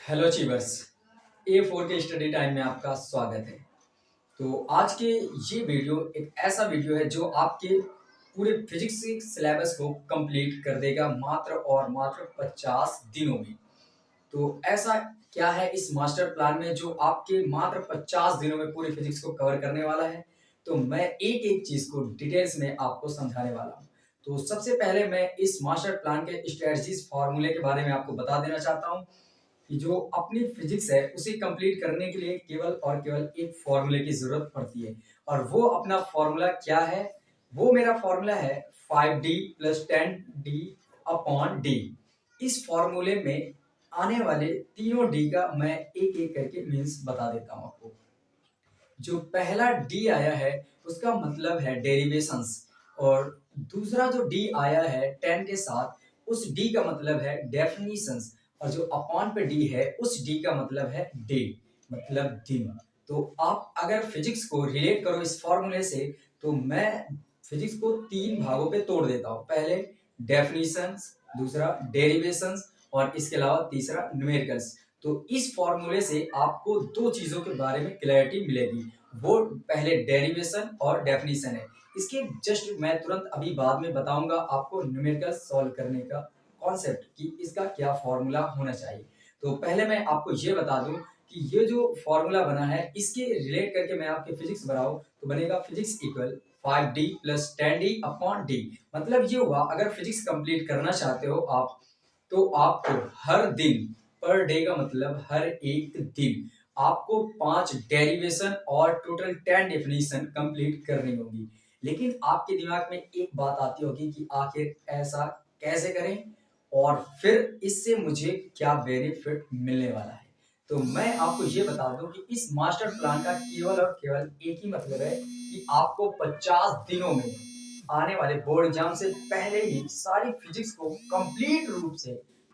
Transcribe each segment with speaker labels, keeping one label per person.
Speaker 1: Hello achievers, A4 के study time में आपका स्वागत है। तो आज के ये वीडियो एक ऐसा वीडियो है जो आपके पूरे फिजिक्स के सिलेबस को कंप्लीट कर देगा मात्र और मात्र 50 दिनों में। तो ऐसा क्या है इस मास्टर प्लान में जो आपके मात्र 50 दिनों में पूरी फिजिक्स को कवर करने वाला है। तो मैं एक एक चीज़ को डिटेल्स में आपको समझाने वाला हूँ। तो सबसे पहले मैं इस मास्टर प्लान के स्ट्रेटजीज फार्मूले के बारे में आपको बता देना चाहता हूँ कि जो अपनी फिजिक्स है उसे कंप्लीट करने के लिए केवल और केवल एक फॉर्मूले की जरूरत पड़ती है। और वो अपना फॉर्मूला क्या है? वो मेरा फॉर्मूला है 5d plus 10d upon D. इस फॉर्मूले में आने वाले तीनों डी का मैं एक एक करके मीन्स बता देता हूँ आपको। जो पहला डी आया है उसका मतलब है डेरिवेशंस, और दूसरा जो डी आया है 10 के साथ उस डी का मतलब है डेफिनीशंस, और जो अपॉन पे डी है उस डी का मतलब है डे, मतलब दिन। तो आप अगर फिजिक्स को रिलेट करो इस फॉर्मूले से तो मैं फिजिक्स को तीन भागों पे तोड़ देता हूँ। पहले डेफिनीशंस, दूसरा डेरिवेशंस और इसके अलावा तीसरा न्यूमेरिकल्स। तो इस फॉर्मूले से आपको दो चीजों के बारे में क्लैरिटी मिलेगी। वो पहले डेरिवेशन और डेफिनेशन है। इसके जस्ट मैं तुरंत अभी बाद में बताऊंगा आपको न्यूमेरिकल सॉल्व करने का कॉन्सेप्ट कि इसका क्या फॉर्मूला होना चाहिए। तो पहले मैं आपको ये बता दूं कि ये जो फॉर्मूला बना है इसके रिलेट करके मैं आपके फिजिक्स बनाऊं तो बनेगा physics equal 5d plus 10d upon D. मतलब ये हुआ, अगर फिजिक्स कंप्लीट करना चाहते हो आप तो आपको हर दिन, पर डे का मतलब हर एक दिन, आपको 5 डेरिवेशन और टोटल 10 डेफिनेशन कंप्लीट करनी होगी। लेकिन आपके दिमाग में एक बात आती होगी कि आखिर ऐसा कैसे करें और फिर इससे मुझे क्या बेनिफिट मिलने वाला है। तो मैं आपको ये बता दूं कि इस मास्टर प्लान का केवल और केवल एक ही मतलब है कि आपको 50 दिनों में आने वाले बोर्ड एग्जाम से पहले ही सारी फिजिक्स को कंप्लीट रूप से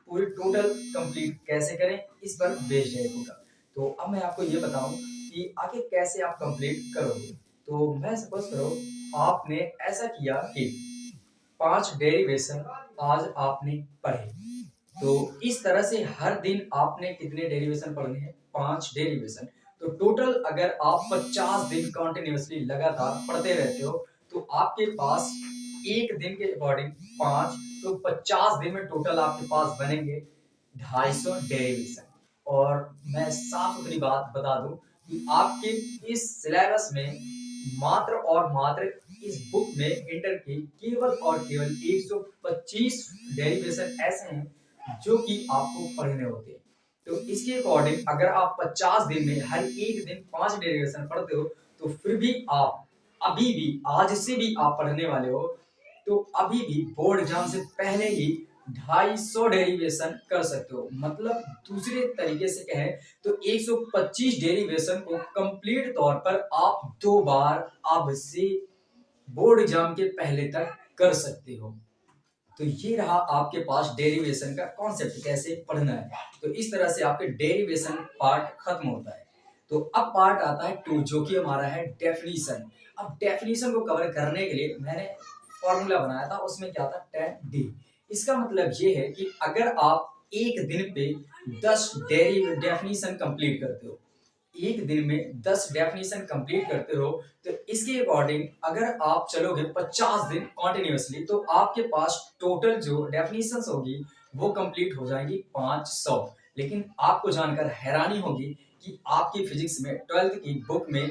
Speaker 1: पूरी टोटल कंप्लीट कैसे करें इस पर बेस्ड है पूरा। तो अब मैं आपको ये बताऊं कि आखिर कैसे आप कंप्लीट करोगे। तो मैं सपोज करो आपने ऐसा किया कि 5 डेरिवेशन आज आपने पढ़े, तो इस तरह से हर दिन आपने कितने डेरिवेशन पढ़ने हैं? 5 डेरिवेशन। तो टोटल अगर आप 50 दिन कंटिन्यूअसली लगातार पढ़ते रहते हो तो आपके पास एक दिन के अकॉर्डिंग 5, तो 50 दिन में टोटल आपके पास बनेंगे 250 डेरिवेशन। और मैं साफ सुथरी बात बता दूं कि आपके इस सिलेबस में मात्र और मात्र इस बुक में इंटर के केवल और केवल 125 डेरिवेशन ऐसे हैं जो कि आपको पढ़ने होते हैं। तो इसके अकॉर्डिंग अगर आप 50 दिन में हर एक दिन 5 डेरिवेशन पढ़ते हो तो फिर भी आप अभी भी, आज से भी आप पढ़ने वाले हो तो अभी भी बोर्ड एग्जाम से पहले ही 250 डेरिवेशन कर सकते हो। मतलब दूसरे तरीके से कहें तो 125 डेरिवेशन को कंप्लीट तौर पर आप 2 बार अब से बोर्ड एग्जाम के पहले तक कर सकते हो। तो ये रहा आपके पास डेरिवेशन का कॉन्सेप्ट, कैसे पढ़ना है। तो इस तरह से आपके डेरिवेशन पार्ट खत्म होता है। तो अब पार्ट आता है 2 जो कि हमारा है डेफिनीशन। अब डेफिनीशन को कवर करने के लिए मैंने फॉर्मूला बनाया था, उसमें क्या था 10d। इसका मतलब ये है कि अगर आप एक दिन पे 10 डेफिनीशन कंप्लीट करते हो, एक दिन में 10 डेफिनेशन कंप्लीट करते हो तो इसके अकॉर्डिंग अगर आप चलोगे 50 दिन कॉन्टिन्यूसली तो आपके पास टोटल जो डेफिनेशंस होगी वो कंप्लीट हो जाएंगी 500। लेकिन आपको जानकर हैरानी होगी कि आपकी फिजिक्स में 12th की बुक में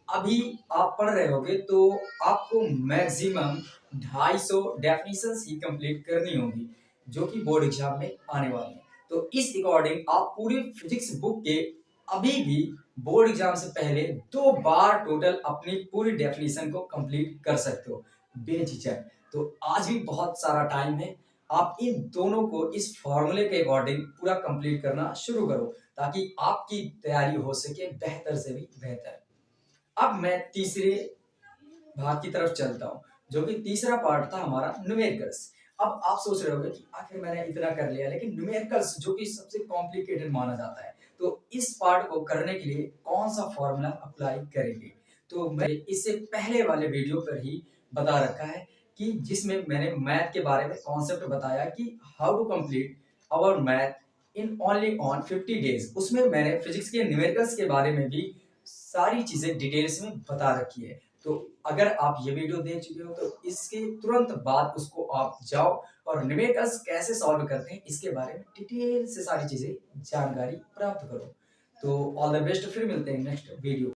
Speaker 1: अभी आप पढ़ रहे होगे तो आपको मैक्सिमम 250 डेफिनेशंस ही कंप्लीट करनी होगी जो कि बोर्ड एग्जाम में आने वाली है। तो इस अकॉर्डिंग आप पूरी फिजिक्स बुक के अभी भी बोर्ड एग्जाम से पहले 2 बार टोटल अपनी पूरी डेफिनेशन को कंप्लीट कर सकते हो बेझिझक। तो आज भी बहुत सारा टाइम है, आप इन दोनों को इस फॉर्मूले के अकॉर्डिंग पूरा कंप्लीट करना शुरू करो ताकि आपकी तैयारी हो सके बेहतर से भी बेहतर। अब मैं तीसरे भाग की तरफ चलता हूँ जो कि तीसरा पार्ट था हमारा न्यूमेरिकल्स। अब आप सोच रहे होंगे कि आखिर मैंने इतना कर लिया, लेकिन न्यूमेरिकल्स जो कि सबसे कॉम्प्लिकेटेड माना जाता है तो इस पार्ट को करने के लिए कौन सा फॉर्मूला अप्लाई करेंगे। तो मैं इससे पहले वाले वीडियो पर ही बता रखा है कि जिसमें मैंने मैथ के बारे में कॉन्सेप्ट बताया कि how to complete our math in only on 50 days. उसमें मैंने फिजिक्स के न्यूमेरिकल्स के बारे में भी सारी चीज़ें डिटेल्स में बता रखी है। तो अगर आप ये वीडियो देख चुके हो तो इसके तुरंत बाद उसको आप जाओ और न्यूमेरिकल्स कैसे सॉल्व करते हैं इसके बारे में डिटेल से सारी चीज़ें जानकारी प्राप्त करो। तो ऑल द बेस्ट, फिर मिलते हैं नेक्स्ट वीडियो।